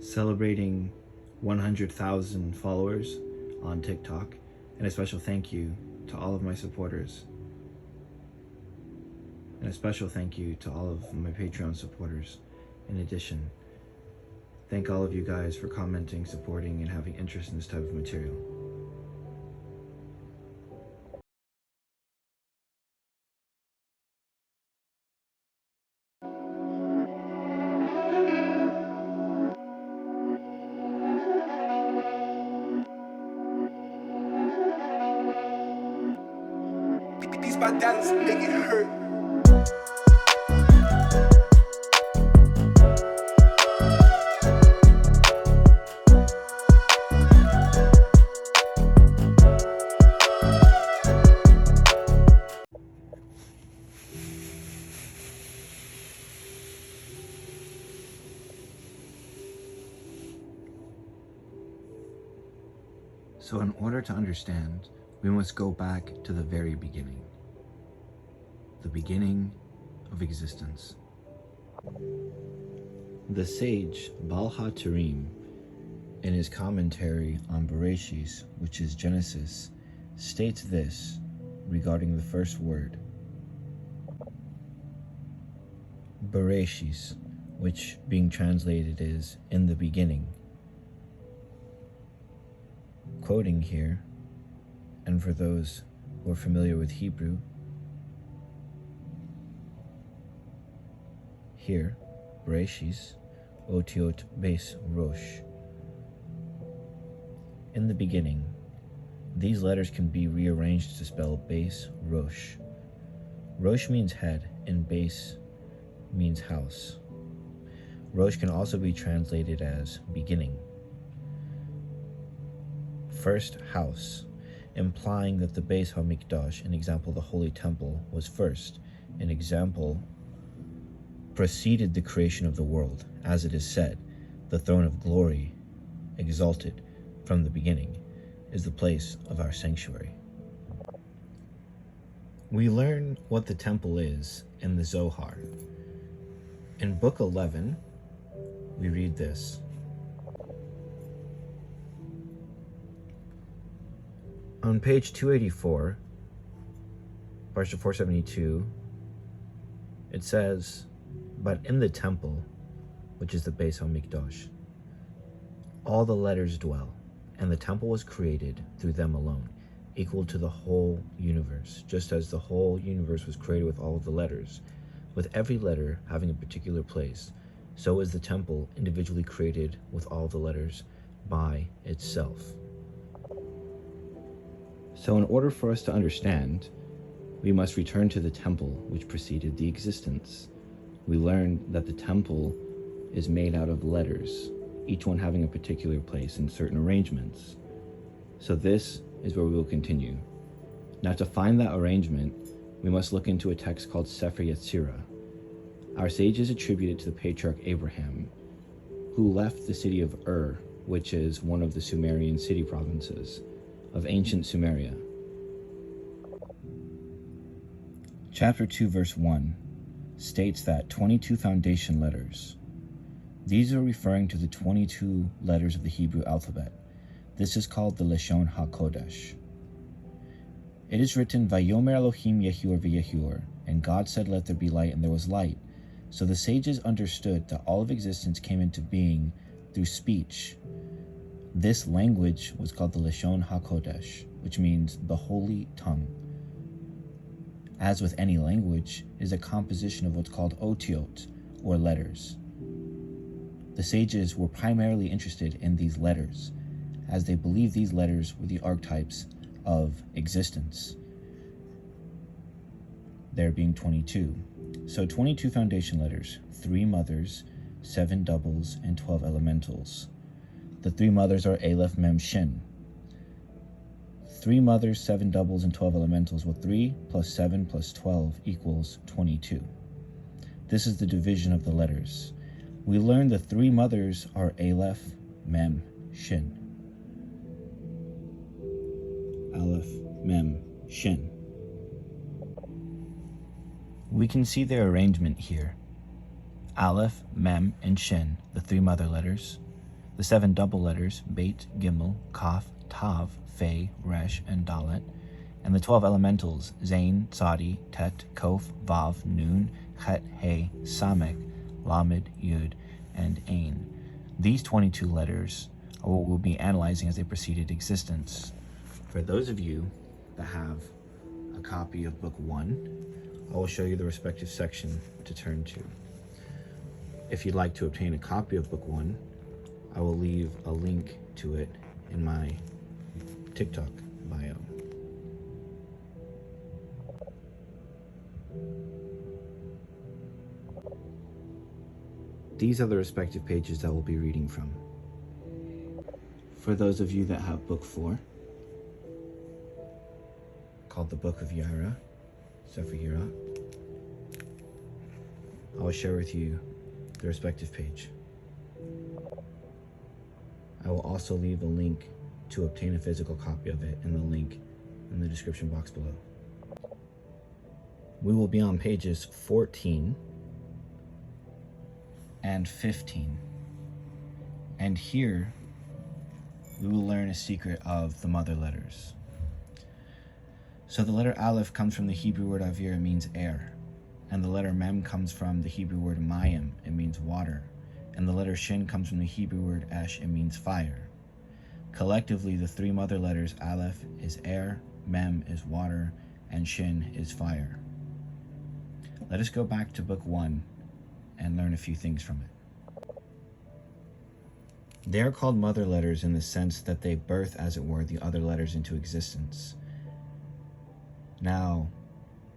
celebrating 100,000 followers on TikTok, and a special thank you to all of my supporters. And a special thank you to all of my Patreon supporters. In addition, thank all of you guys for commenting, supporting, and having interest in this type of material. These my dollars make it hurt. So in order to understand, we must go back to the very beginning. The beginning of existence. The sage Baal HaTurim, in his commentary on Bereshis, which is Genesis, states this regarding the first word. Bereshis, which being translated is in the beginning. Quoting here, and for those who are familiar with Hebrew, here, Bereshis, Otiot Beis Rosh. In the beginning, these letters can be rearranged to spell Beis Rosh. Rosh means head, and Beis means house. Rosh can also be translated as beginning. First house, implying that the Beis HaMikdash, an example the Holy Temple, was first, an example preceded the creation of the world, as it is said, the throne of glory, exalted from the beginning, is the place of our sanctuary. We learn what the temple is in the Zohar. In Book 11, we read this. On page 284, Parsha 472, it says, "But in the temple, which is the Beis HaMikdash, all the letters dwell, and the temple was created through them alone, equal to the whole universe, just as the whole universe was created with all of the letters, with every letter having a particular place, so is the temple individually created with all the letters by itself." So in order for us to understand, we must return to the temple which preceded the existence. We learned that the temple is made out of letters, each one having a particular place in certain arrangements. So this is where we will continue. Now to find that arrangement, we must look into a text called Sefer Yetzirah. Our sages attribute it to the patriarch Abraham, who left the city of Ur, which is one of the Sumerian city provinces of ancient Sumeria. Chapter 2, verse 1 states that 22 foundation letters. These are referring to the 22 letters of the Hebrew alphabet. This is called the Lashon HaKodesh. It is written, Vayomer Elohim Yehior v'Yehior, and God said, let there be light, and there was light. So the sages understood that all of existence came into being through speech. This language was called the Lashon HaKodesh, which means the holy tongue. As with any language, it is a composition of what's called otiot, or letters. The sages were primarily interested in these letters, as they believed these letters were the archetypes of existence, there being 22. So 22 foundation letters, 3 mothers, 7 doubles, and 12 elementals. The 3 mothers are Aleph, Mem, Shin. 3 mothers, 7 doubles, and 12 elementals, with 3 plus 7 plus 12 equals 22. This is the division of the letters. We learned the 3 mothers are Aleph, Mem, Shin. Aleph, Mem, Shin. We can see their arrangement here. Aleph, Mem, and Shin, the 3 mother letters. the 7 double letters Beit, Gimel, Kaf, Tav, Fe, Resh, and Dalet, and the 12 elementals Zain, Tzadi, Tet, Kof, Vav, Nun, Chet, He, Samek, Lamed, Yud, and Ain. These 22 letters are what we'll be analyzing as they preceded existence. For those of you that have a copy of Book 1, I will show you the respective section to turn to. If you'd like to obtain a copy of Book 1, I will leave a link to it in my TikTok bio. These are the respective pages that we'll be reading from. For those of you that have Book 4, called the Book of Yara, Sefer Yira, I will share with you the respective page. I will also leave a link to obtain a physical copy of it in the link in the description box below. We will be on pages 14 and 15. And here, we will learn a secret of the mother letters. So the letter Aleph comes from the Hebrew word avir, it means air. And the letter Mem comes from the Hebrew word mayim, it means water. And the letter Shin comes from the Hebrew word esh, it means fire. Collectively, the 3 mother letters Aleph is air, Mem is water, and Shin is fire. Let us go back to Book 1 and learn a few things from it. They are called mother letters in the sense that they birth, as it were, the other letters into existence. Now,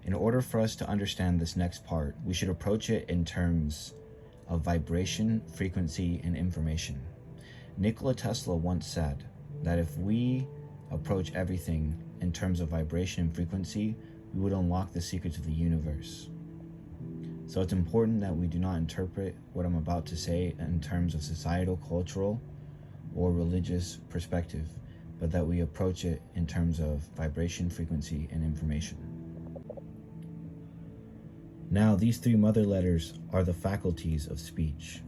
in order for us to understand this next part, we should approach it in terms of vibration, frequency, and information. Nikola Tesla once said that if we approach everything in terms of vibration and frequency, we would unlock the secrets of the universe. So it's important that we do not interpret what I'm about to say in terms of societal, cultural, or religious perspective, but that we approach it in terms of vibration, frequency, and information. Now, these 3 mother letters are the faculties of speech.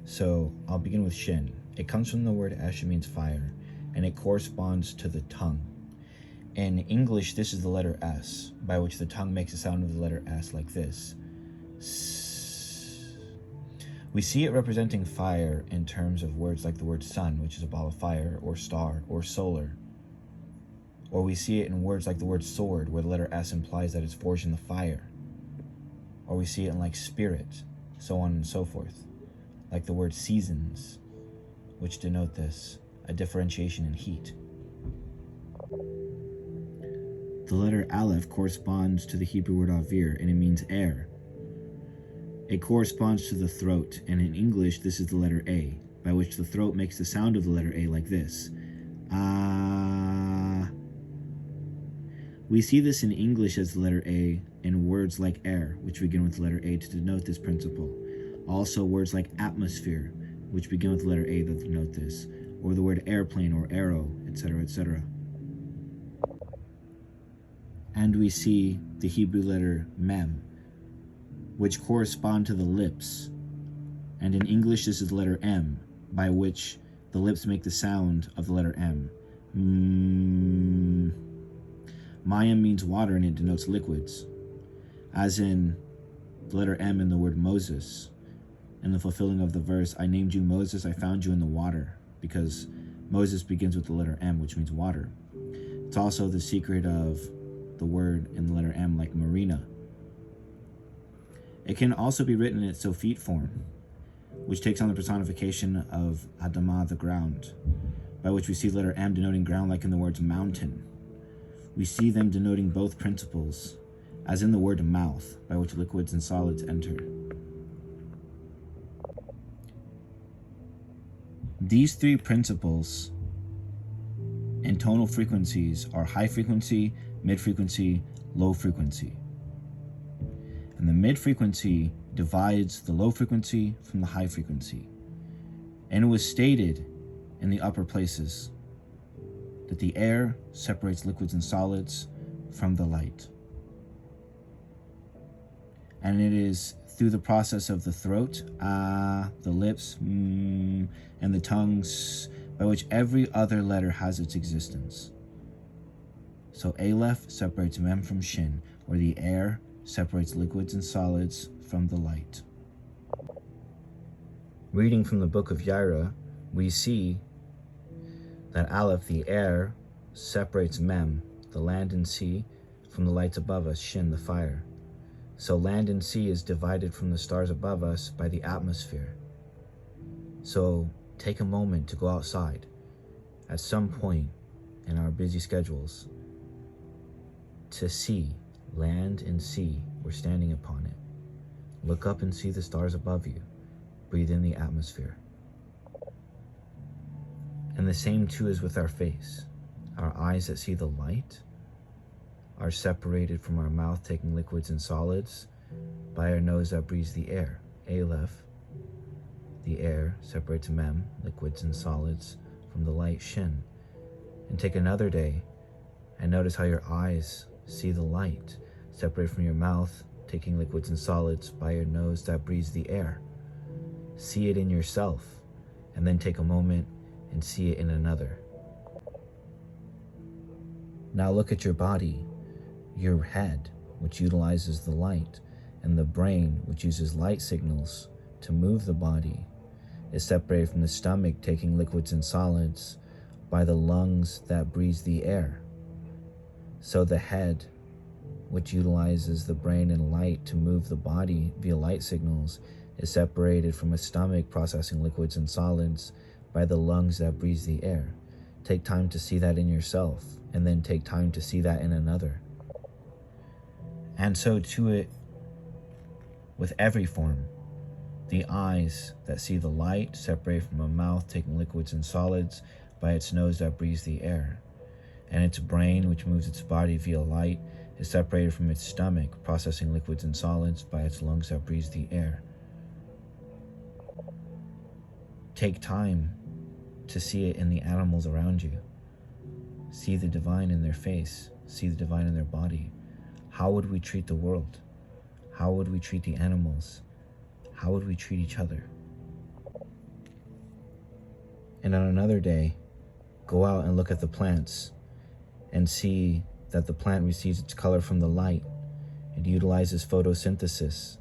So I'll begin with Shin. It comes from the word Esh, it means fire, and it corresponds to the tongue. In English, this is the letter S, by which the tongue makes the sound of the letter S like this. We see it representing fire in terms of words like the word sun, which is a ball of fire, or star, or solar. Or we see it in words like the word sword, where the letter S implies that it's forged in the fire. Or we see it in like spirit, so on and so forth. Like the word seasons, which denote this, a differentiation in heat. The letter Aleph corresponds to the Hebrew word avir, and it means air. It corresponds to the throat, and in English, this is the letter A, by which the throat makes the sound of the letter A like this. Ah. We see this in English as the letter A in words like air, which begin with the letter A to denote this principle. Also, words like atmosphere, which begin with the letter A that denote this, or the word airplane or arrow, etc., etc. And we see the Hebrew letter Mem, which correspond to the lips. And in English, this is the letter M, by which the lips make the sound of the letter M. Mayim means water, and it denotes liquids, as in the letter M in the word Moses. In the fulfilling of the verse, I named you Moses, I found you in the water, because Moses begins with the letter M, which means water. It's also the secret of the word in the letter M, like marina. It can also be written in its Sophite form, which takes on the personification of Adamah, the ground, by which we see the letter M denoting ground, like in the words mountain. We see them denoting both principles, as in the word mouth, by which liquids and solids enter. These 3 principles and tonal frequencies are high frequency, mid frequency, low frequency. And the mid frequency divides the low frequency from the high frequency. And it was stated in the upper places that the air separates liquids and solids from the light. And it is through the process of the throat, the lips, and the tongues, by which every other letter has its existence. So Aleph separates Mem from Shin, where the air separates liquids and solids from the light. Reading from the book of Yaira, we see that Aleph, the air, separates Mem, the land and sea, from the lights above us, Shin, the fire. So land and sea is divided from the stars above us by the atmosphere. So take a moment to go outside at some point in our busy schedules to see land and sea. We're standing upon it. Look up and see the stars above you. Breathe in the atmosphere. And the same too is with our face. Our eyes that see the light are separated from our mouth taking liquids and solids by our nose that breathes the air. Aleph, the air, separates Mem, liquids and solids, from the light, Shin. And take another day and notice how your eyes see the light separated from your mouth taking liquids and solids by your nose that breathes the air. See it in yourself, and then take a moment and see it in another. Now look at your body, your head, which utilizes the light, and the brain, which uses light signals to move the body, is separated from the stomach taking liquids and solids by the lungs that breathes the air. So the head, which utilizes the brain and light to move the body via light signals, is separated from a stomach processing liquids and solids by the lungs that breathes the air. Take time to see that in yourself, and then take time to see that in another. And so to it with every form. The eyes that see the light separated from a mouth taking liquids and solids by its nose that breathes the air. And its brain, which moves its body via light, is separated from its stomach, processing liquids and solids by its lungs that breathes the air. Take time to see it in the animals around you. See the divine in their face. See the divine in their body. How would we treat the world? How would we treat the animals? How would we treat each other? And on another day, go out and look at the plants and see that the plant receives its color from the light. It utilizes photosynthesis,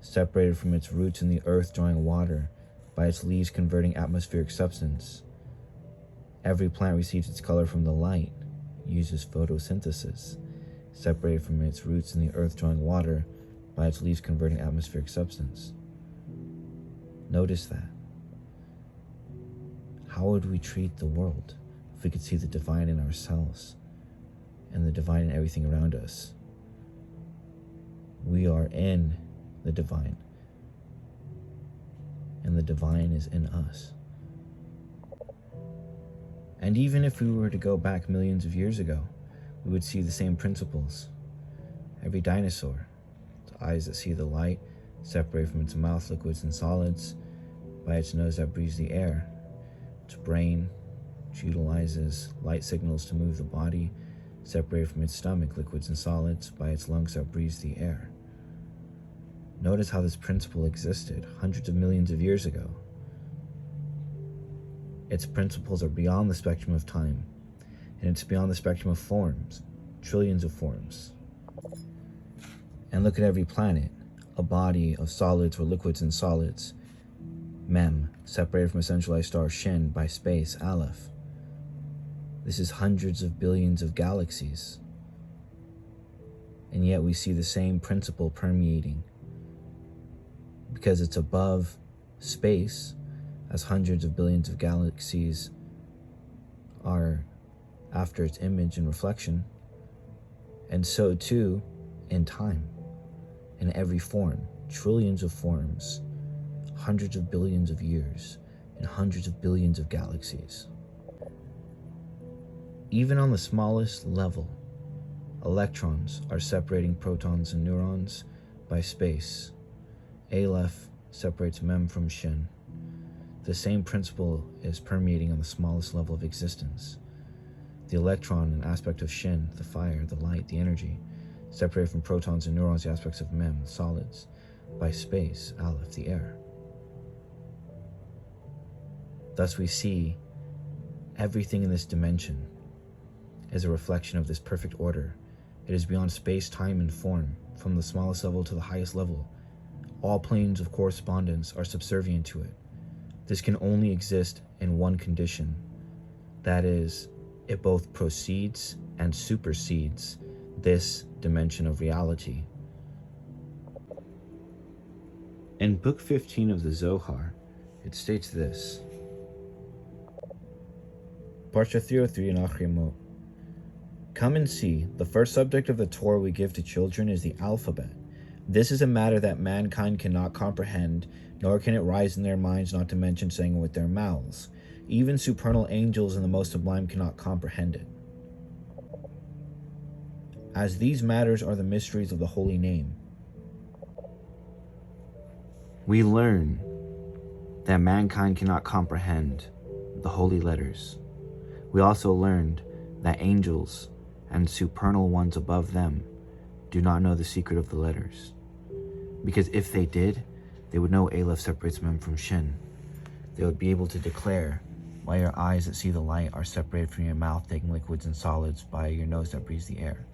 separated from its roots in the earth drawing water, by its leaves converting atmospheric substance. Every plant receives its color from the light, uses photosynthesis, separated from its roots in the earth drawing water, by its leaves converting atmospheric substance. Notice that. How would we treat the world if we could see the divine in ourselves and the divine in everything around us? We are in the divine, and the divine is in us. And even if we were to go back millions of years ago, we would see the same principles. Every dinosaur, its eyes that see the light, separated from its mouth liquids and solids, by its nose that breathes the air, its brain, which utilizes light signals to move the body, separated from its stomach liquids and solids, by its lungs that breathes the air. Notice how this principle existed hundreds of millions of years ago. Its principles are beyond the spectrum of time, and it's beyond the spectrum of forms, trillions of forms. And look at every planet, a body of solids or liquids and solids. Mem, separated from a centralized star, Shin, by space, Aleph. This is hundreds of billions of galaxies. And yet we see the same principle permeating, because it's above space, as hundreds of billions of galaxies are after its image and reflection, and so too in time, in every form, trillions of forms, hundreds of billions of years, and hundreds of billions of galaxies. Even on the smallest level, electrons are separating protons and neurons by space. Aleph separates Mem from Shin. The same principle is permeating on the smallest level of existence. The electron, an aspect of Shin, the fire, the light, the energy, separated from protons and neurons, the aspects of mem, solids, by space, aleph, the air. Thus we see everything in this dimension as a reflection of this perfect order. It is beyond space, time, and form, from the smallest level to the highest level. All planes of correspondence are subservient to it. This can only exist in one condition. That is, it both proceeds and supersedes this dimension of reality. In Book 15 of the Zohar, it states this. Parsha 303 in Achrimot. Come and see, the first subject of the Torah we give to children is the alphabet. This is a matter that mankind cannot comprehend, nor can it rise in their minds, not to mention saying it with their mouths. Even supernal angels and the most sublime cannot comprehend it. As these matters are the mysteries of the holy name, we learn that mankind cannot comprehend the holy letters. We also learned that angels and supernal ones above them do not know the secret of the letters. Because if they did, they would know Aleph separates Mem from Shin. They would be able to declare why your eyes that see the light are separated from your mouth taking liquids and solids by your nose that breathes the air,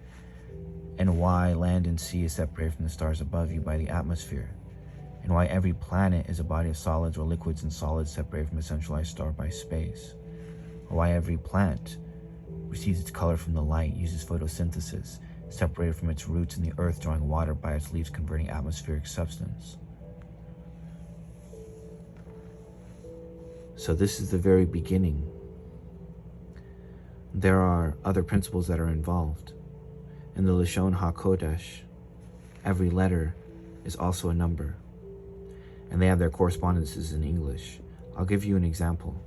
and why land and sea is separated from the stars above you by the atmosphere, and why every planet is a body of solids or liquids and solids separated from a centralized star by space, or why every plant receives its color from the light, uses photosynthesis, separated from its roots in the earth, drawing water by its leaves, converting atmospheric substance. So this is the very beginning. There are other principles that are involved. In the Lashon HaKodesh, every letter is also a number, and they have their correspondences in English. I'll give you an example.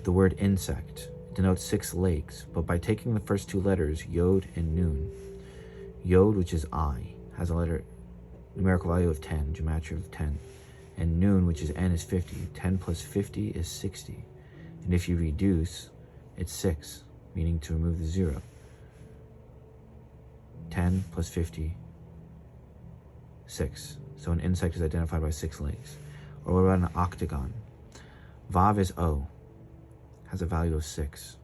The word insect denotes 6 legs, but by taking the first 2 letters, Yod and Nun, Yod, which is I, has a numerical value of 10, gematria of 10, and Nun, which is N, is 50. 10 plus 50 is 60. And if you reduce, it's 6, meaning to remove the 0. 10 plus 50, 6. So an insect is identified by 6 legs. Or what about an octagon? Vav is O, has a value of 6.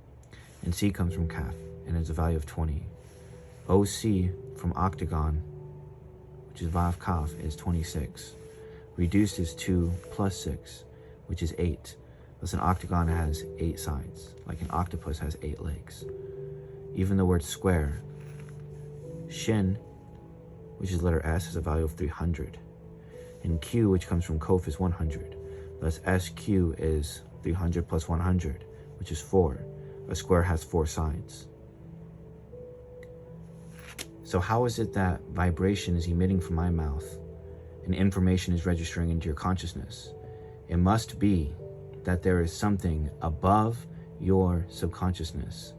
And C comes from Kaf, and has a value of 20. OC from octagon, which is Vav Kaf, is 26. Reduced is 2 plus 6, which is 8. Thus an octagon has 8 sides, like an octopus has 8 legs. Even the word square, Shin, which is letter S, has a value of 300. And Q, which comes from Kof, is 100. Thus SQ is 300 plus 100, which is 4. A square has 4 sides. So how is it that vibration is emitting from my mouth and information is registering into your consciousness? It must be that there is something above your subconsciousness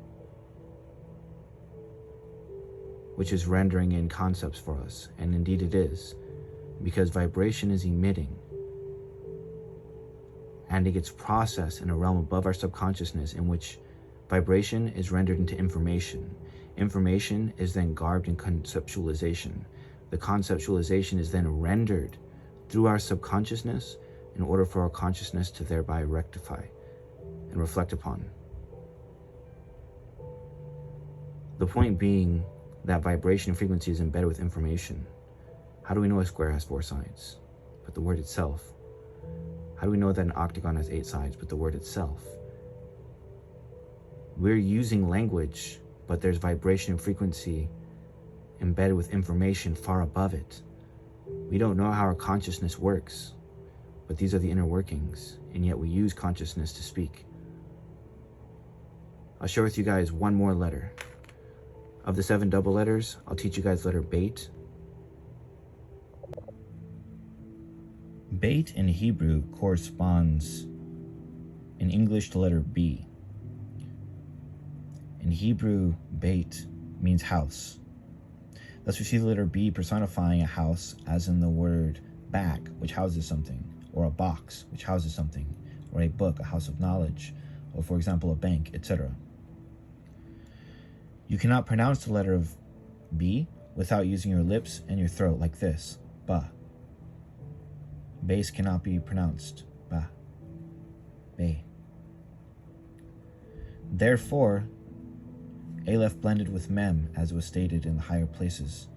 which is rendering in concepts for us. And indeed it is, because vibration is emitting and it gets processed in a realm above our subconsciousness in which vibration is rendered into information. Information is then garbed in conceptualization. The conceptualization is then rendered through our subconsciousness in order for our consciousness to thereby rectify and reflect upon. The point being that vibration and frequency is embedded with information. How do we know a square has 4 sides? But the word itself. How do we know that an octagon has 8 sides? But the word itself. We're using language, but there's vibration and frequency embedded with information far above it. We don't know how our consciousness works, but these are the inner workings, and yet we use consciousness to speak. I'll share with you guys one more letter. Of the 7 double letters, I'll teach you guys letter Beit. Beit in Hebrew corresponds in English to letter B. In Hebrew, Beit means house. Thus we see the letter B personifying a house, as in the word bag, which houses something, or a box, which houses something, or a book, a house of knowledge, or for example, a bank, etc. You cannot pronounce the letter of B without using your lips and your throat like this. Ba. Base cannot be pronounced. Ba. Bay. Therefore, Aleph blended with Mem, as was stated in the higher places,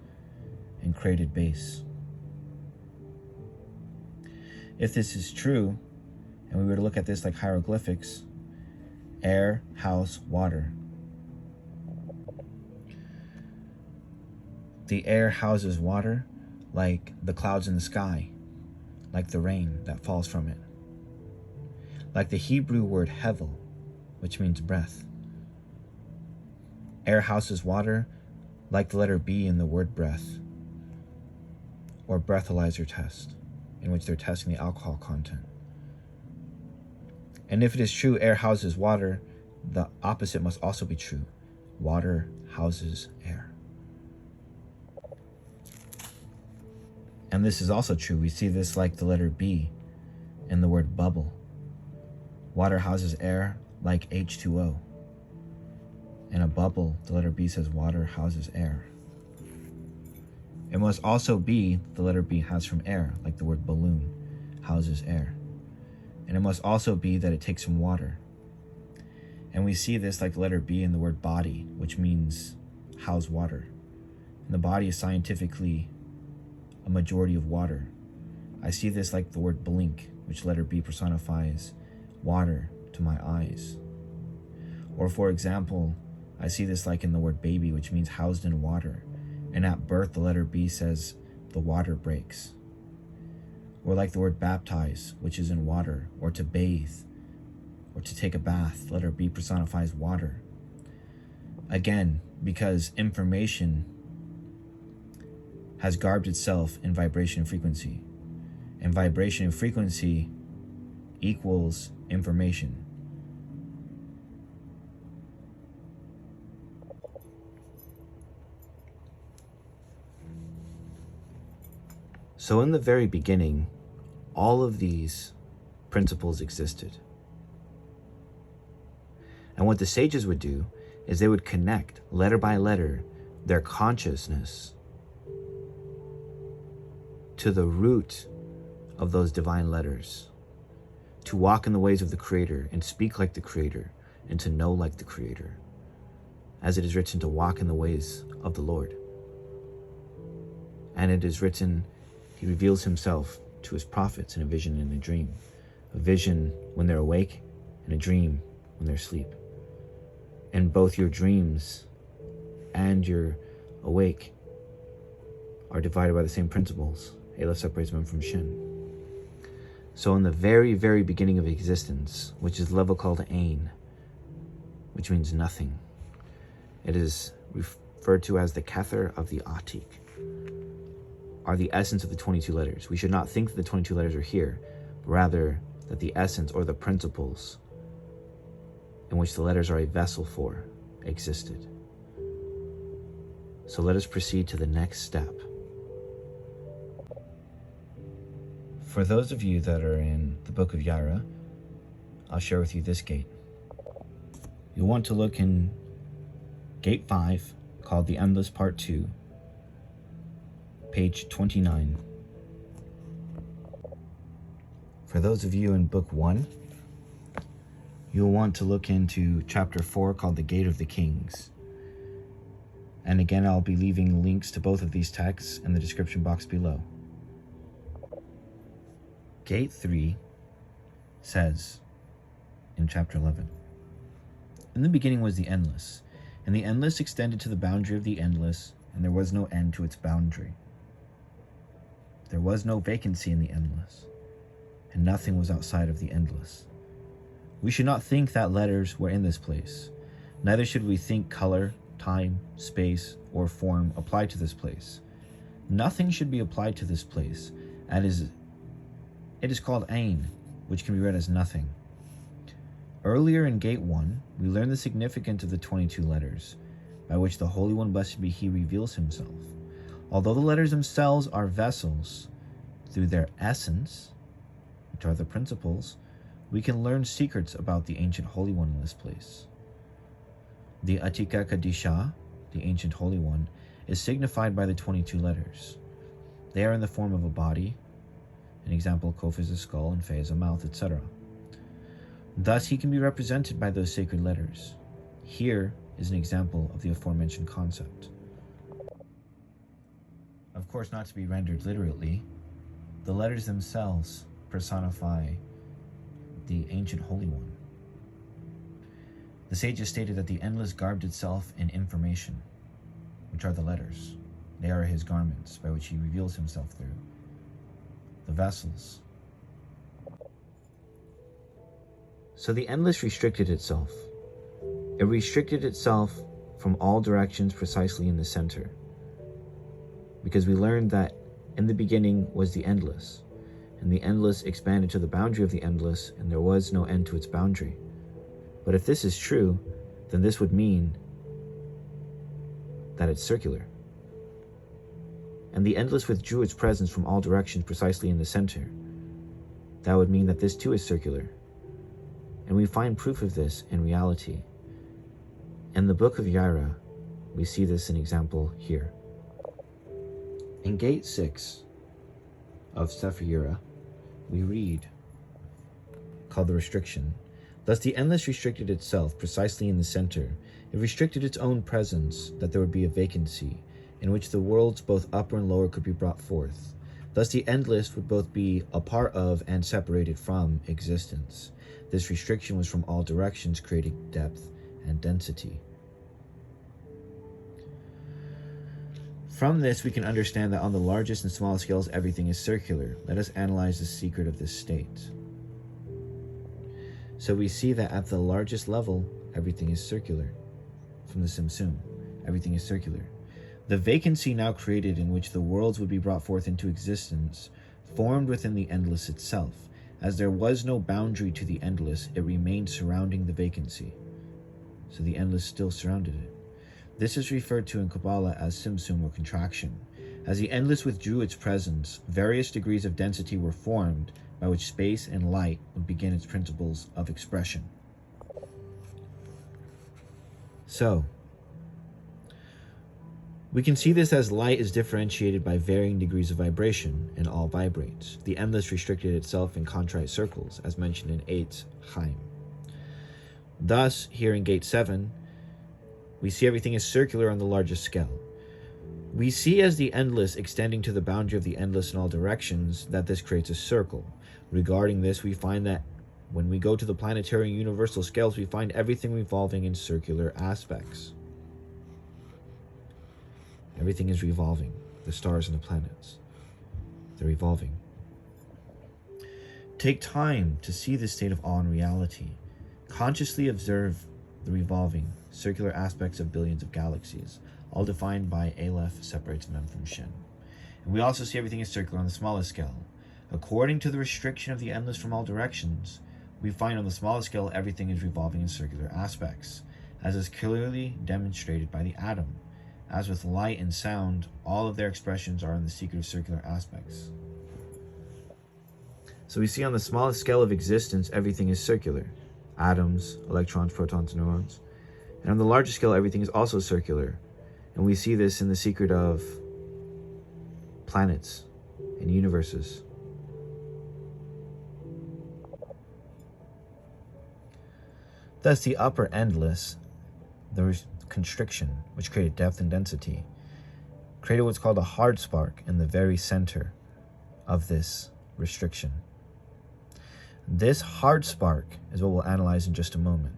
and created base. If this is true, and we were to look at this like hieroglyphics, air, house, water. The air houses water like the clouds in the sky, like the rain that falls from it. Like the Hebrew word hevel, which means breath. Air houses water like the letter B in the word breath, or breathalyzer test, in which they're testing the alcohol content. And if it is true air houses water, the opposite must also be true. Water houses air. And this is also true. We see this like the letter B in the word bubble. Water houses air like H2O. In a bubble, the letter B says water houses air. It must also be the letter B has from air, like the word balloon houses air. And it must also be that it takes from water. And we see this like the letter B in the word body, which means house water. And the body is scientifically a majority of water. I see this like the word blink, which letter B personifies water to my eyes. Or for example, I see this like in the word baby, which means housed in water. And at birth, the letter B says the water breaks. Or like the word baptize, which is in water, or to bathe, or to take a bath, letter B personifies water. Again, because information has garbed itself in vibration and frequency. And vibration and frequency equals information. So in the very beginning, all of these principles existed. And what the sages would do is they would connect, letter by letter, their consciousness to the root of those divine letters, to walk in the ways of the Creator and speak like the Creator and to know like the Creator, as it is written to walk in the ways of the Lord. And it is written, He reveals Himself to His prophets in a vision and a dream. A vision when they're awake and a dream when they're asleep. And both your dreams and your awake are divided by the same principles. Aleph separates Mem from Shin. So in the very, very beginning of existence, which is the level called Ain, which means nothing, it is referred to as the Kether of the Atik, are the essence of the 22 letters. We should not think that the 22 letters are here, but rather that the essence or the principles in which the letters are a vessel for existed. So let us proceed to the next step. For those of you that are in the book of Yaira, I'll share with you this gate. You'll want to look in gate 5, called the Endless Part 2, page 29. For those of you in book 1, you'll want to look into chapter 4, called the Gate of the Kings. And again, I'll be leaving links to both of these texts in the description box below. Gate 3 says in chapter 11, In the beginning was the Endless, and the Endless extended to the boundary of the Endless, and there was no end to its boundary. There was no vacancy in the Endless, and nothing was outside of the Endless. We should not think that letters were in this place. Neither should we think color, time, space, or form applied to this place. Nothing should be applied to this place, and it is called Ain, which can be read as nothing. Earlier in Gate 1, we learned the significance of the 22 letters, by which the Holy One, blessed be He, reveals Himself. Although the letters themselves are vessels, through their essence, which are the principles, we can learn secrets about the ancient Holy One in this place. The Atika Kadisha, the ancient Holy One, is signified by the 22 letters. They are in the form of a body. An example, Kof is a skull and Fe is a mouth, etc. Thus, he can be represented by those sacred letters. Here is an example of the aforementioned concept. Of course, not to be rendered literally, the letters themselves personify the ancient Holy One. The sages stated that the endless garbed itself in information, which are the letters. They are his garments by which he reveals himself through. The vessels. So the endless restricted itself. It restricted itself from all directions precisely in the center. Because we learned that in the beginning was the endless, and the endless expanded to the boundary of the endless, and there was no end to its boundary. But if this is true, then this would mean that it's circular. And the endless withdrew its presence from all directions precisely in the center. That would mean that this too is circular. And we find proof of this in reality. In the book of Yaira, we see this in example here. In Gate 6 of Sefer Yeira, we read, called the restriction, thus the endless restricted itself precisely in the center. It restricted its own presence, that there would be a vacancy, in which the worlds both upper and lower could be brought forth. Thus the endless would both be a part of and separated from existence. This restriction was from all directions, creating depth and density. From this, we can understand that on the largest and smallest scales, everything is circular. Let us analyze the secret of this state. So we see that at the largest level, everything is circular. From the Tzimtzum, everything is circular. The vacancy now created in which the worlds would be brought forth into existence formed within the endless itself. As there was no boundary to the endless, it remained surrounding the vacancy. So the endless still surrounded it. This is referred to in Kabbalah as Tzimtzum or contraction. As the endless withdrew its presence, various degrees of density were formed by which space and light would begin its principles of expression. So, we can see this as light is differentiated by varying degrees of vibration, and all vibrates. The endless restricted itself in contrite circles, as mentioned in 8 Chaim. Thus, here in Gate 7, we see everything is circular on the largest scale. We see as the endless extending to the boundary of the endless in all directions that this creates a circle. Regarding this, we find that when we go to the planetary and universal scales, we find everything revolving in circular aspects. Everything is revolving. The stars and the planets, they're revolving. Take time to see this state of awe in reality. Consciously observe the revolving, circular aspects of billions of galaxies, all defined by Aleph separates Mem from Shin. And we also see everything is circular on the smallest scale. According to the restriction of the endless from all directions, we find on the smallest scale everything is revolving in circular aspects, as is clearly demonstrated by the atom. As with light and sound, all of their expressions are in the secret of circular aspects. So we see on the smallest scale of existence, everything is circular. Atoms, electrons, protons, neurons. And on the larger scale, everything is also circular. And we see this in the secret of planets and universes. Thus, the upper endless, the constriction, which created depth and density, created what's called a hard spark in the very center of this restriction. This hard spark is what we'll analyze in just a moment.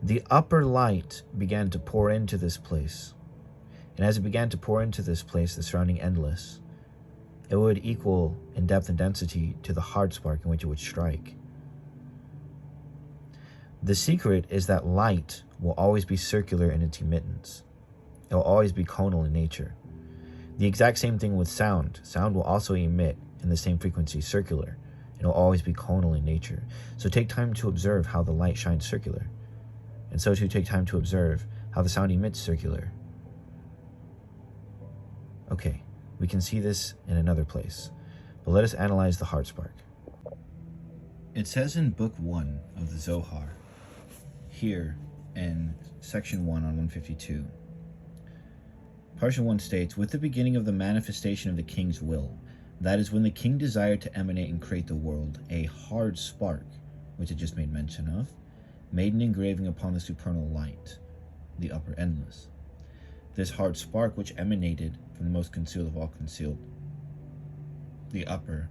The upper light began to pour into this place. And as it began to pour into this place, the surrounding endless, it would equal in depth and density to the hard spark in which it would strike. The secret is that light will always be circular in its emittance. It will always be conal in nature. The exact same thing with sound. Sound will also emit in the same frequency, circular. It will always be conal in nature. So take time to observe how the light shines circular. And so too take time to observe how the sound emits circular. Okay, we can see this in another place, but let us analyze the hard spark. It says in Book 1 of the Zohar, here in section 1 on 152, Parsha 1 states, with the beginning of the manifestation of the king's will, that is when the king desired to emanate and create the world, a hard spark, which it just made mention of, made an engraving upon the supernal light, the upper endless. This hard spark which emanated from the most concealed of all concealed. The upper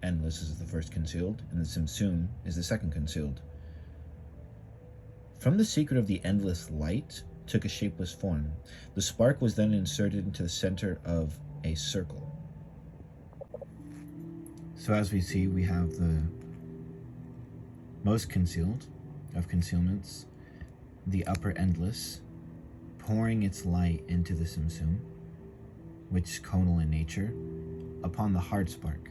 endless is the first concealed, and the Simsum is the second concealed. From the secret of the endless light took a shapeless form. The spark was then inserted into the center of a circle. So as we see, we have the most concealed of concealments, the upper endless, pouring its light into the Simsum, which is conal in nature, upon the hard spark.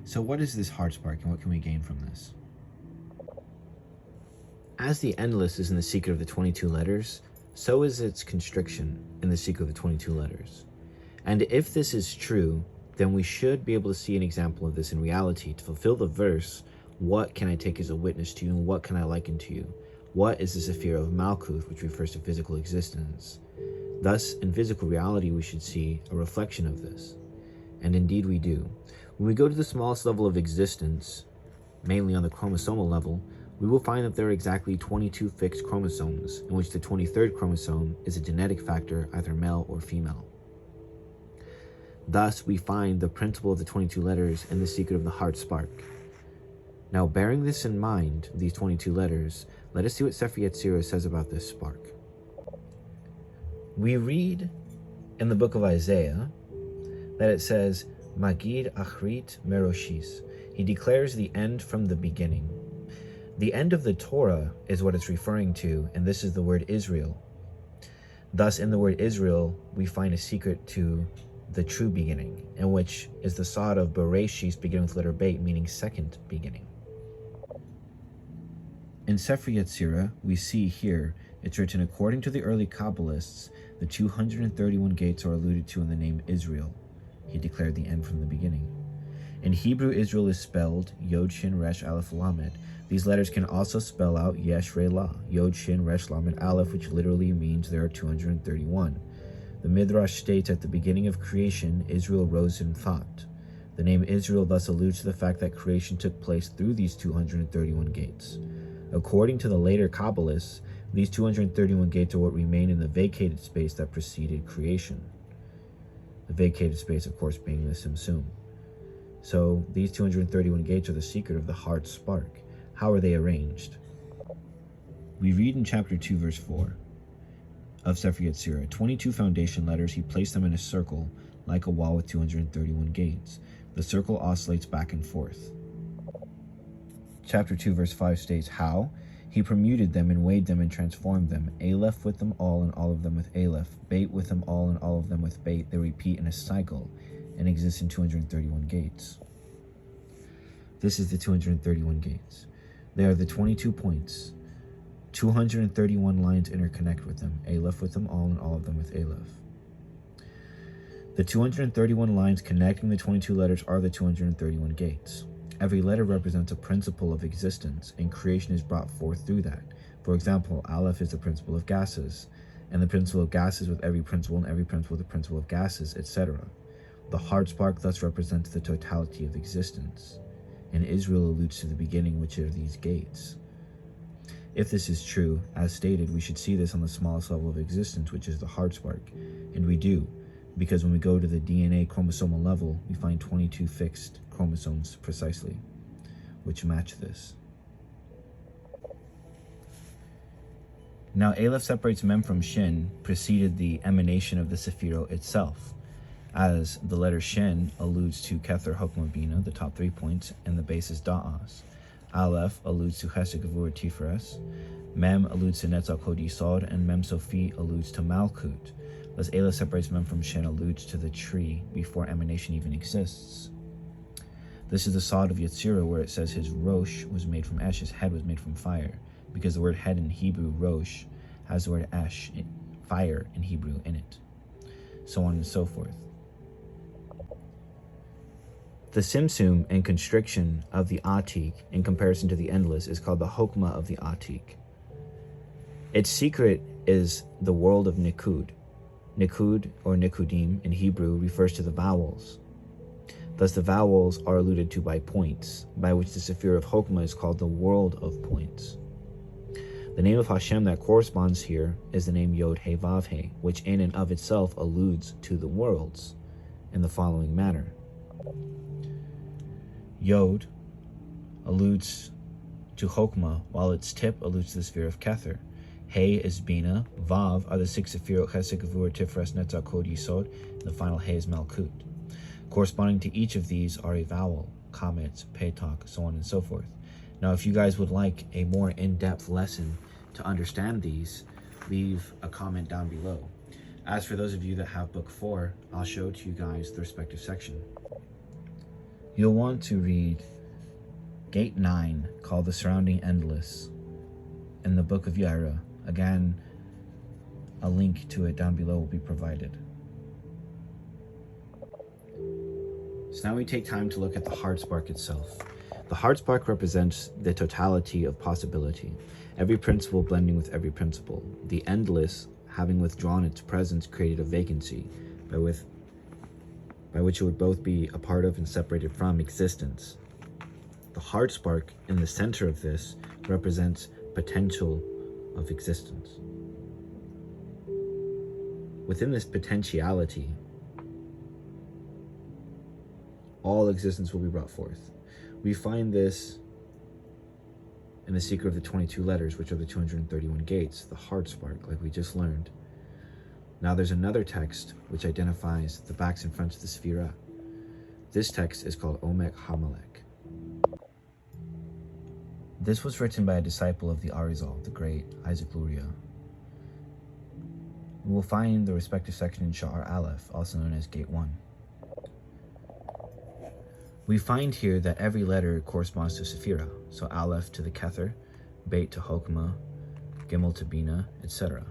So what is this hard spark, and what can we gain from this? As the endless is in the secret of the 22 letters, so is its constriction in the secret of the 22 letters. And if this is true, then we should be able to see an example of this in reality. To fulfill the verse, what can I take as a witness to you, and what can I liken to you? What is the Sephira of Malkuth, which refers to physical existence? Thus, in physical reality, we should see a reflection of this. And indeed we do. When we go to the smallest level of existence, mainly on the chromosomal level, we will find that there are exactly 22 fixed chromosomes, in which the 23rd chromosome is a genetic factor, either male or female. Thus, we find the principle of the 22 letters in the secret of the hard spark. Now, bearing this in mind, these 22 letters, let us see what Sefer Yetzirah says about this spark. We read in the book of Isaiah that it says, Magid Achrit Meroshis. He declares the end from the beginning. The end of the Torah is what it's referring to, and this is the word Israel. Thus, in the word Israel, we find a secret to the true beginning, in which is the sod of Bereshis, beginning with letter Beit, meaning second beginning. In Sefer Yetzirah, we see here, it's written, according to the early Kabbalists, the 231 gates are alluded to in the name Israel. He declared the end from the beginning. In Hebrew, Israel is spelled Yod Shin Resh Aleph Lamed. These letters can also spell out Yesh Re La, Yod Shin Resh Lamed Aleph, which literally means there are 231. The Midrash states at the beginning of creation, Israel rose in thought. The name Israel thus alludes to the fact that creation took place through these 231 gates. According to the later Kabbalists, these 231 gates are what remain in the vacated space that preceded creation. The vacated space, of course, being the Simsum. So these 231 gates are the secret of the hard spark. How are they arranged? We read in chapter 2, verse 4 of Sefer Yetzirah, 22 foundation letters, he placed them in a circle, like a wall with 231 gates. The circle oscillates back and forth. Chapter 2, verse 5 states, how? He permuted them and weighed them and transformed them. Aleph with them all and all of them with Aleph. Beit with them all and all of them with Beit. They repeat in a cycle and exist in 231 gates. This is the 231 gates. They are the 22 points. 231 lines interconnect with them. Aleph with them all and all of them with Aleph. The 231 lines connecting the 22 letters are the 231 gates. Every letter represents a principle of existence, and creation is brought forth through that. For example, Aleph is the principle of gases, and the principle of gases with every principle, and every principle with the principle of gases, etc. The hard spark thus represents the totality of existence, and Israel alludes to the beginning, which are these gates. If this is true, as stated, we should see this on the smallest level of existence, which is the hard spark, and we do, because when we go to the DNA chromosomal level, we find 22 fixed chromosomes precisely, which match this. Now, Aleph separates Mem from Shin preceded the emanation of the Sephiro itself, as the letter Shin alludes to Kether Hokmah Bina, the top 3 points, and the base is Da'as. Aleph alludes to Chesed Gevurah Tiferet, Mem alludes to Netzach Hod Yisod, and Mem Sofi alludes to Malkut. Thus, Aleph separates Mem from Shin alludes to the tree before emanation even exists. This is the sod of Yetzirah, where it says his Rosh was made from Esh, his head was made from fire, because the word head in Hebrew, Rosh, has the word Esh, fire in Hebrew, in it. So on and so forth. The Simsum and constriction of the Atik, in comparison to the endless, is called the Hokmah of the Atik. Its secret is the world of Nikud. Nikud or Nikudim in Hebrew refers to the vowels. Thus the vowels are alluded to by points, by which the Sephira of Chokmah is called the world of points. The name of Hashem that corresponds here is the name Yod He Vav He, which in and of itself alludes to the worlds in the following manner. Yod alludes to Chokmah, while its tip alludes to the sphere of Kether. He is Bina, Vav are the six Sephirot Chesed, Gevurah, Tiferet, Netzach, Kod, Yisod, and the final He is Malkut. Corresponding to each of these are a vowel, Kametz, Petak, so on and so forth. Now, if you guys would like a more in-depth lesson to understand these, leave a comment down below. As for those of you that have book 4, I'll show to you guys the respective section. You'll want to read Gate 9, called The Surrounding Endless, in the book of Yaira. Again, a link to it down below will be provided. So now we take time to look at the heart spark itself. The heart spark represents the totality of possibility, every principle blending with every principle. The endless, having withdrawn its presence, created a vacancy by which it would both be a part of and separated from existence. The heart spark in the center of this represents potential of existence. Within this potentiality, all existence will be brought forth. We find this in the secret of the 22 letters, which are the 231 gates, the heart spark, like we just learned. Now there's another text which identifies the backs and fronts of the Sephira. This text is called Omek Hamalek. This was written by a disciple of the Arizal, the great Isaac Luria. We will find the respective section in Sha'ar Aleph, also known as Gate 1. We find here that every letter corresponds to Sephira, so Aleph to the Kether, Beit to Chokmah, Gimel to Bina, etc.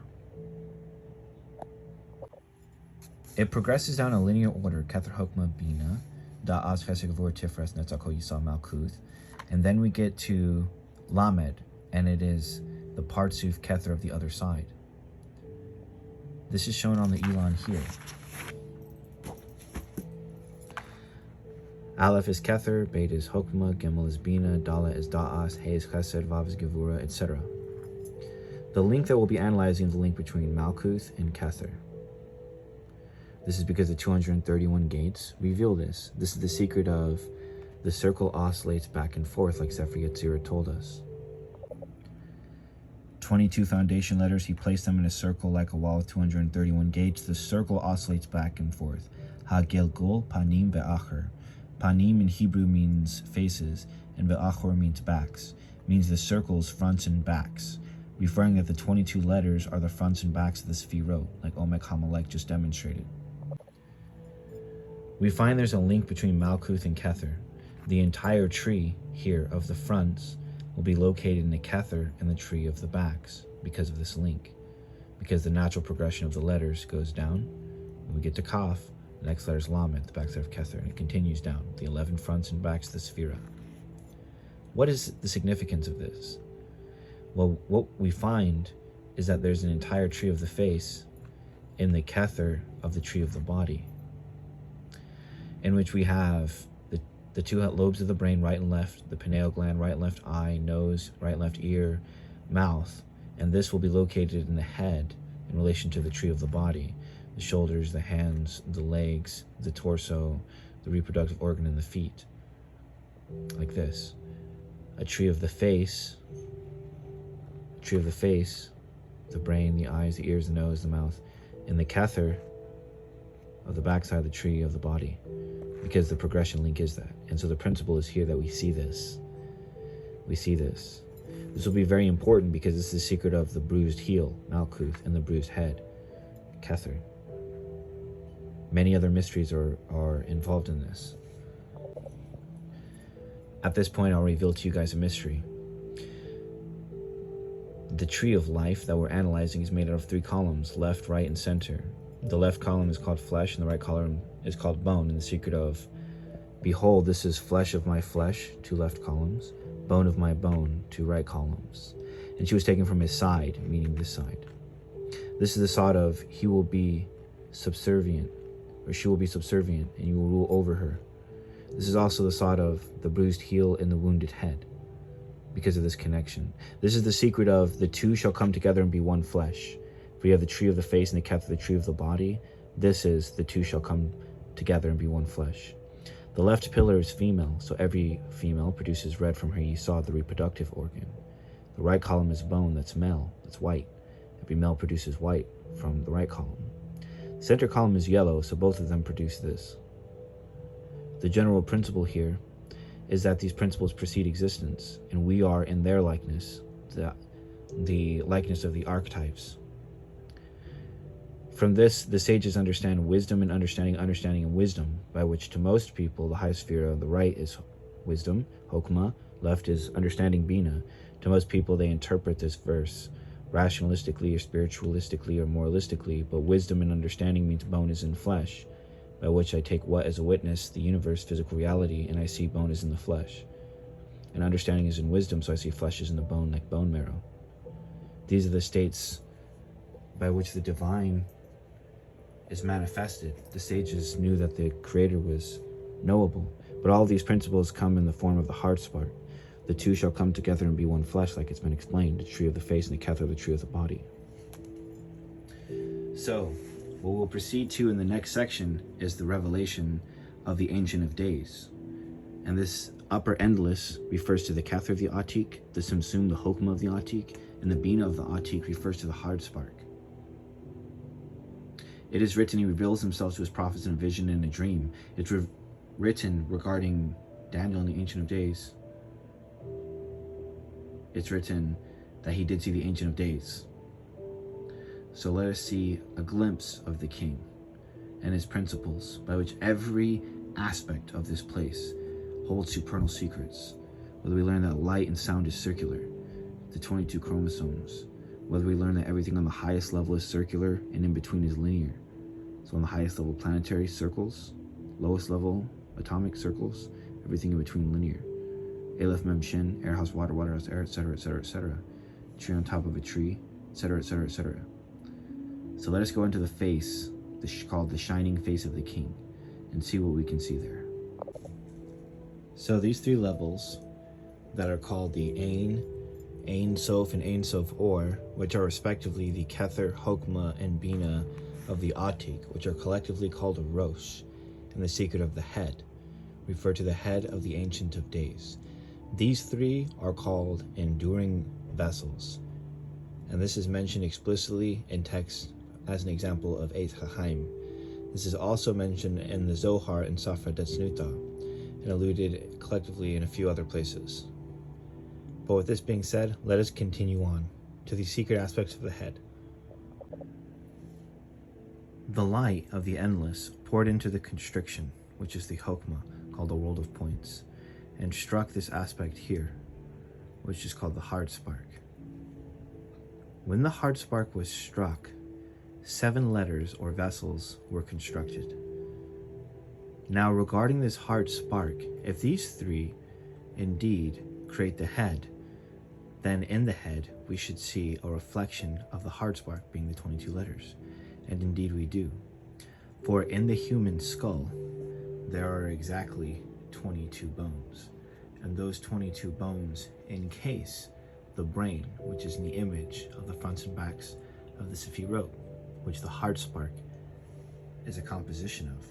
It progresses down a linear order, Kether, Chokmah, Bina, Da'az, Chesed, Gevurah, Tiferet, Netzach, Kod, Yisod, Malkuth, and then we get to Lamed, and it is the Partsuf Kether of the other side. This is shown on the Elon here. Aleph is Kether, Beit is Chokmah, Gimel is Bina, Dalet is Da'as, He is Chesed, Vav is Gevurah, etc. The link that we'll be analyzing is the link between Malkuth and Kether. This is because the 231 gates reveal this. This is the secret of the circle oscillates back and forth, like Sefer Yetzirah told us. 22 foundation letters, he placed them in a circle like a wall of 231 gates. The circle oscillates back and forth. Ha-Gilgul, Panim ve'achor. Panim in Hebrew means faces, and ve'achor means backs. Means the circles, fronts and backs, referring that the 22 letters are the fronts and backs of the Sephirot, like Omek Hamalek just demonstrated. We find there's a link between Malkuth and Kether. The entire tree here of the fronts will be located in the Kether and the tree of the backs because of this link. Because the natural progression of the letters goes down, when we get to Kaf, the next letter is Lamed, the backside of Kether, and it continues down, the 11 fronts and backs of the Sephira. What is the significance of this? Well, what we find is that there's an entire tree of the face in the Kether of the tree of the body, in which we have the two lobes of the brain, right and left, the pineal gland, right and left eye, nose, right and left ear, mouth, and this will be located in the head in relation to the tree of the body, the shoulders, the hands, the legs, the torso, the reproductive organ, and the feet, like this. A tree of the face, the brain, the eyes, the ears, the nose, the mouth, and the Kether of the backside of the tree of the body, because the progression link is that. And so the principle is here that we see this. This will be very important because this is the secret of the bruised heel, Malkuth, and the bruised head, Kether. Many other mysteries are involved in this. At this point, I'll reveal to you guys a mystery. The tree of life that we're analyzing is made out of 3 columns, left, right, and center. The left column is called flesh, and the right column is called bone. And the secret of, behold, this is flesh of my flesh, 2 left columns, bone of my bone, 2 right columns. And she was taken from his side, meaning this side. This is the side of, he will be subservient, or she will be subservient, and you will rule over her. This is also the thought of the bruised heel and the wounded head, because of this connection. This is the secret of the two shall come together and be one flesh. For you have the tree of the face and the Kether, the tree of the body. This is the two shall come together and be one flesh. The left pillar is female, so every female produces red from her ye saw, the reproductive organ. The right column is bone, that's male, that's white. Every male produces white from the right column. The center column is yellow, so both of them produce this. The general principle here is that these principles precede existence, and we are in their likeness, the likeness of the archetypes. From this, the sages understand wisdom and understanding, understanding and wisdom, by which to most people the highest sphere on the right is wisdom, Hokmah, left is understanding, Bina. To most people they interpret this verse rationalistically or spiritualistically or moralistically, but wisdom and understanding means bone is in flesh, by which I take what as a witness, the universe, physical reality, and I see bone is in the flesh. And understanding is in wisdom, so I see flesh is in the bone, like bone marrow. These are the states by which the divine is manifested. The sages knew that the Creator was knowable, but all these principles come in the form of the heart spark. The two shall come together and be one flesh, like it's been explained, the tree of the face and the Kether, the tree of the body. So, what we'll proceed to in the next section is the revelation of the Ancient of Days. And this upper endless refers to the Kether of the Atik, the Simsum, the Hokmah of the Atik, and the Bina of the Atik refers to the hard spark. It is written, he reveals himself to his prophets in a vision and a dream. It's written regarding Daniel in the Ancient of Days. It's written that he did see the Ancient of Days. So let us see a glimpse of the King and his principles, by which every aspect of this place holds supernal secrets. Whether we learn that light and sound is circular, the 22 chromosomes. Whether we learn that everything on the highest level is circular and in between is linear. So on the highest level, planetary circles, lowest level, atomic circles, everything in between linear. Aleph Mem Shin, air house, water house, air, etc., etc., etc. Tree on top of a tree, etc., etc., etc. So let us go into the face, called the shining face of the King, and see what we can see there. So these three levels that are called the Ein Sof, and Ein Sof Or, which are respectively the Kether, Hokmah, and Bina of the Atik, which are collectively called a Rosh, and the secret of the head, refer to the head of the Ancient of Days. These three are called enduring vessels, and this is mentioned explicitly in text as an example of Eitz Chaim. This is also mentioned in the Zohar and Safra Detznuta, and alluded collectively in a few other places. But with this being said, let us continue on to the secret aspects of the head. The light of the endless poured into the constriction, which is the Hokmah, called the world of points, and struck this aspect here, which is called the hard spark. When the hard spark was struck, 7 letters or vessels were constructed. Now regarding this hard spark, if these 3 indeed create the head, then in the head we should see a reflection of the hard spark being the 22 letters. And indeed we do. For in the human skull, there are exactly 22 bones. And those 22 bones encase the brain, which is in the image of the fronts and backs of the Sephirot, which the hard spark is a composition of.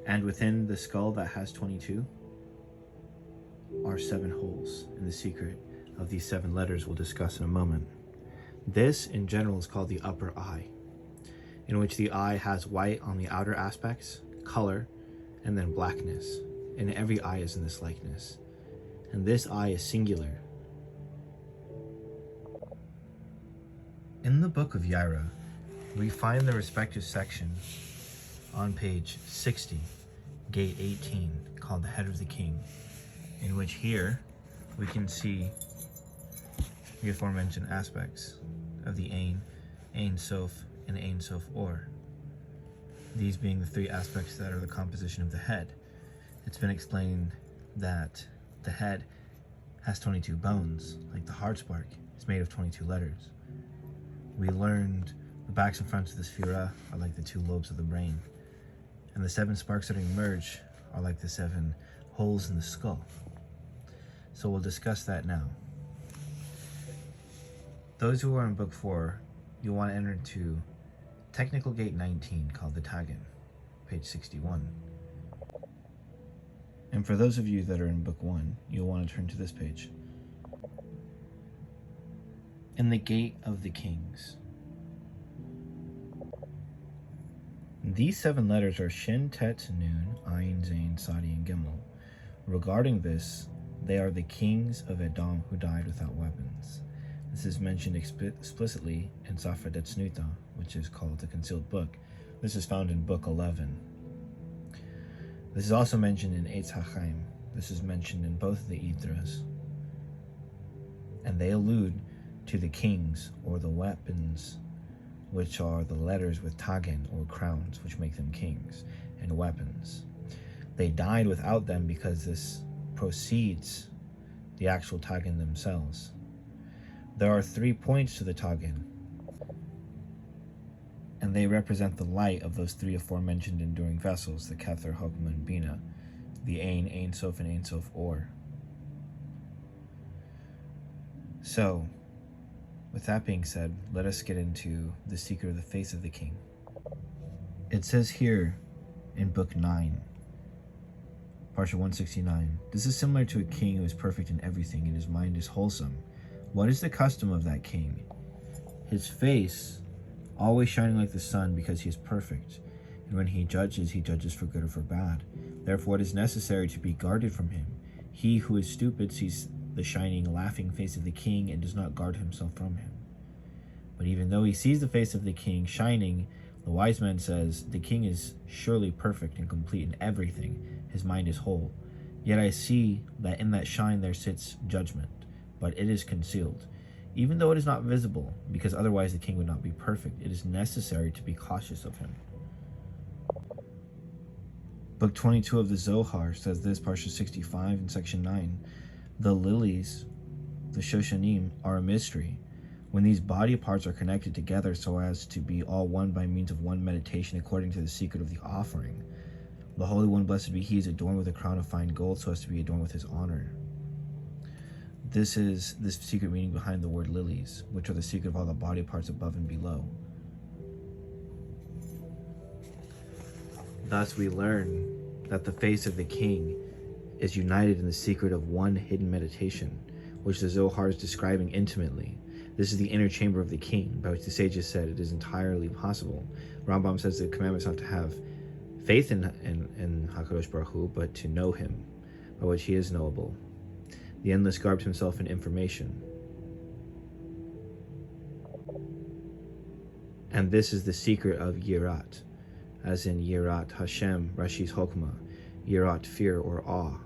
And within the skull that has 22 are 7 holes, and the secret of these 7 letters we'll discuss in a moment. This in general is called the upper eye, in which the eye has white on the outer aspects, color, and then blackness. And every eye is in this likeness. And this eye is singular. In the book of Yaira, we find the respective section on page 60, gate 18, called the Head of the King, in which here we can see the aforementioned aspects of the Ein Sof, and Ein Sof Or. These being the 3 aspects that are the composition of the head. It's been explained that the head has 22 bones, like the hard spark is made of 22 letters. We learned The backs and fronts of the Sphira are like the 2 lobes of the brain, and the 7 sparks that emerge are like the 7 holes in the skull. So we'll discuss that now. Those who are in book 4, you'll want to enter into Technical Gate 19, called the Tagin, page 61. And for those of you that are in book 1, you'll want to turn to this page. In the Gate of the Kings. These 7 letters are Shin, Tet, Nun, Ayin, Zayn, Sadi, and Gimel. Regarding this, they are the kings of Edom who died without weapons. This is mentioned explicitly in Safra Detsnuta, which is called the Concealed Book. This is found in Book 11. This is also mentioned in Eitz HaChaim. This is mentioned in both of the Idras. And they allude to the kings, or the weapons, which are the letters with Tagin, or crowns, which make them kings, and weapons. They died without them because this precedes the actual Tagin themselves. There are 3 points to the Tagin, and they represent the light of those 3 aforementioned enduring vessels, the Kether, Hokmah, and Bina, the Ein Sof, and Ein Sof Or. So, with that being said, let us get into the secret of the face of the king. It says here in Book 9, Parsha 169, this is similar to a king who is perfect in everything, and his mind is wholesome. What is the custom of that king? His face always shining like the sun, because he is perfect, and when he judges for good or for bad. Therefore it is necessary to be guarded from him. He who is stupid sees the shining, laughing face of the king and does not guard himself from him. But even though he sees the face of the king shining, the wise man says, the king is surely perfect and complete in everything. His mind is whole. Yet I see that in that shine there sits judgment, but it is concealed. Even though it is not visible, because otherwise the king would not be perfect, it is necessary to be cautious of him. Book 22 of the Zohar says this, Parsha 65 in section 9. The lilies, the Shoshanim, are a mystery. When these body parts are connected together so as to be all one by means of one meditation according to the secret of the offering, the Holy One, blessed be He, is adorned with a crown of fine gold so as to be adorned with His honor. This is the secret meaning behind the word lilies, which are the secret of all the body parts above and below. Thus we learn that the face of the king is united in the secret of one hidden meditation, which the Zohar is describing intimately. This is the inner chamber of the king, by which the sages said it is entirely possible. Rambam says the commandment is not to have faith in HaKadosh Baruch Hu, but to know him, by which he is knowable. The Endless garbed himself in information. And this is the secret of Yirat, as in Yirat Hashem, Rashi's Hokmah, Yirat, fear or awe.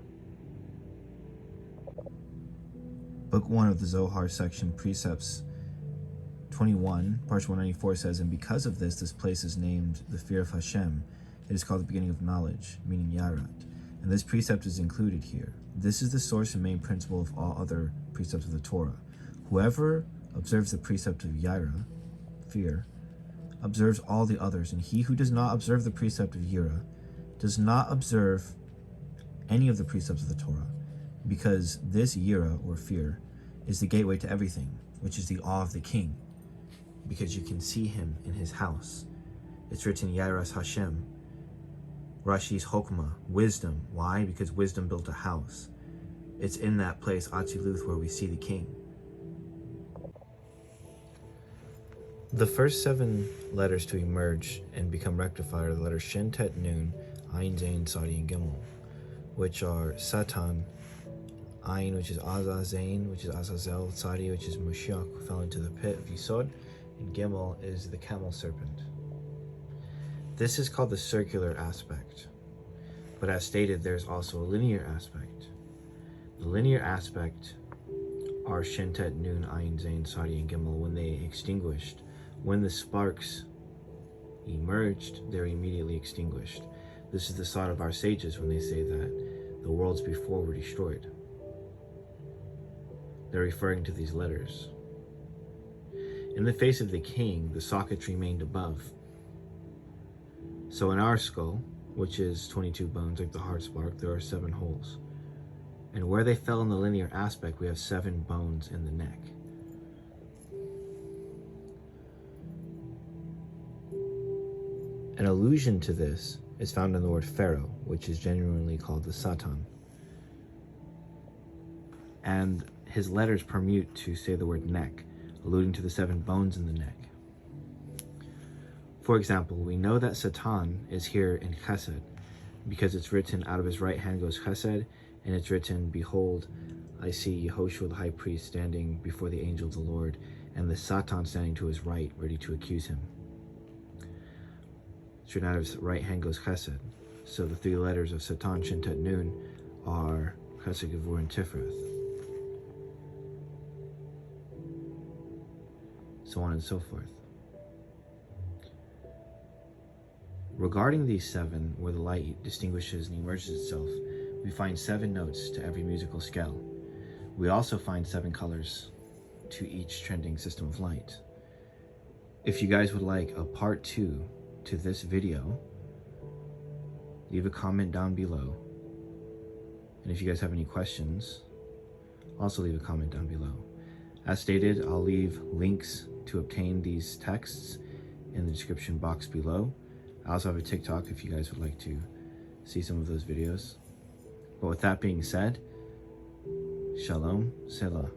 Book 1 of the Zohar section, Precepts 21, Parsha 194 says, and because of this, this place is named the fear of Hashem. It is called the beginning of knowledge, meaning Yarat. And this precept is included here. This is the source and main principle of all other precepts of the Torah. Whoever observes the precept of Yira, fear, observes all the others, and he who does not observe the precept of Yira does not observe any of the precepts of the Torah, because this Yira, or fear, is the gateway to everything, which is the awe of the king, because you can see him in his house. It's written Yiras Hashem, Rashi's Hokmah, wisdom. Why? Because wisdom built a house. It's in that place, Atziluth, where we see the king. The first 7 letters to emerge and become rectified are the letters Shin, Tet, Nun, Ayin, Zayn, Sadi, and Gimel, which are Satan, Ayin, which is Azazel, which is Azazel, Sadi, which is Mashiach, who fell into the pit of Yisod, and Gimel is the camel serpent. This is called the circular aspect, but as stated, there's also a linear aspect. The linear aspect are Shin, Tet, Nun, Ayin, Zayn, Sadi, and Gimel. When they extinguished, when the sparks emerged, they're immediately extinguished. This is the thought of our sages when they say that the worlds before were destroyed. They're referring to these letters. In the face of the king, the sockets remained above. So in our skull, which is 22 bones like the heart spark, there are 7 holes. And where they fell in the linear aspect, we have 7 bones in the neck. An allusion to this is found in the word Pharaoh, which is genuinely called the Satan. And his letters permute to say the word neck, alluding to the 7 bones in the neck. For example, we know that Satan is here in Chesed because it's written, out of his right hand goes Chesed, and it's written, behold, I see Yehoshua the high priest standing before the angel of the Lord, and the Satan standing to his right, ready to accuse him. It's written, out of his right hand goes Chesed. So the 3 letters of Satan, Shin, Tet, Nun are Chesed, Gevur, and Tiferet. So on and so forth. Regarding these 7, where the light distinguishes and emerges itself, we find 7 notes to every musical scale. We also find 7 colors to each trending system of light. If you guys would like a part 2 to this video, leave a comment down below. And if you guys have any questions, also leave a comment down below. As stated, I'll leave links to obtain these texts in the description box below. I also have a TikTok if you guys would like to see some of those videos. But with that being said, Shalom, Selah.